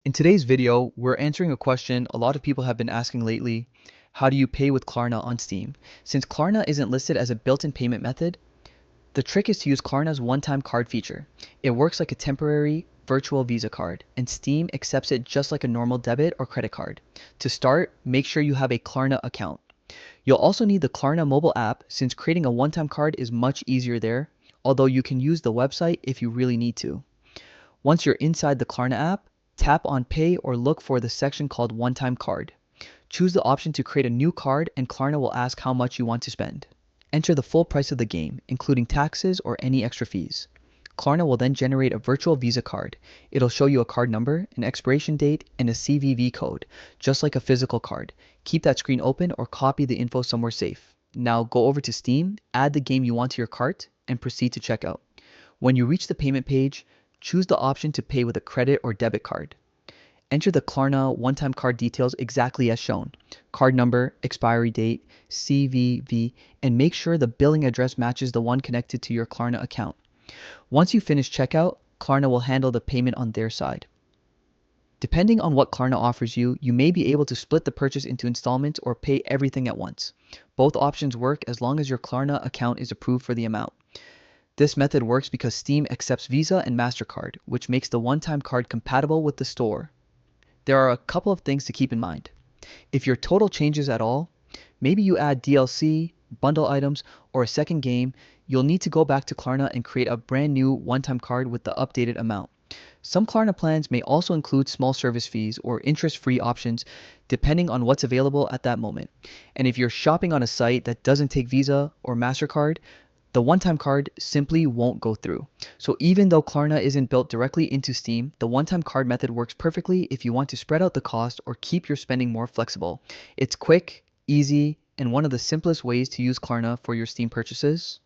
In today's video, we're answering a question a lot of people have been asking lately. How do you pay with Klarna on Steam? Since Klarna isn't listed as a built-in payment method, the trick is to use Klarna's one-time card feature. It works like a temporary virtual Visa card, and Steam accepts it just like a normal debit or credit card. To start, make sure you have a Klarna account. You'll also need the Klarna mobile app since creating a one-time card is much easier there, although you can use the website if you really need to. Once you're inside the Klarna app, tap on Pay or look for the section called One-Time Card. Choose the option to create a new card and Klarna will ask how much you want to spend. Enter the full price of the game, including taxes or any extra fees. Klarna will then generate a virtual Visa card. It'll show you a card number, an expiration date, and a CVV code, just like a physical card. Keep that screen open or copy the info somewhere safe. Now go over to Steam, add the game you want to your cart, and proceed to checkout. When you reach the payment page, choose the option to pay with a credit or debit card. Enter the Klarna one-time card details exactly as shown. Card number, expiry date, CVV, and make sure the billing address matches the one connected to your Klarna account. Once you finish checkout, Klarna will handle the payment on their side. Depending on what Klarna offers you, you may be able to split the purchase into installments or pay everything at once. Both options work as long as your Klarna account is approved for the amount. This method works because Steam accepts Visa and MasterCard, which makes the one-time card compatible with the store. There are a couple of things to keep in mind. If your total changes at all, maybe you add DLC, bundle items, or a second game, you'll need to go back to Klarna and create a brand new one-time card with the updated amount. Some Klarna plans may also include small service fees or interest-free options depending on what's available at that moment. And if you're shopping on a site that doesn't take Visa or MasterCard, the one-time card simply won't go through. So even though Klarna isn't built directly into Steam, the one-time card method works perfectly if you want to spread out the cost or keep your spending more flexible. It's quick, easy, and one of the simplest ways to use Klarna for your Steam purchases.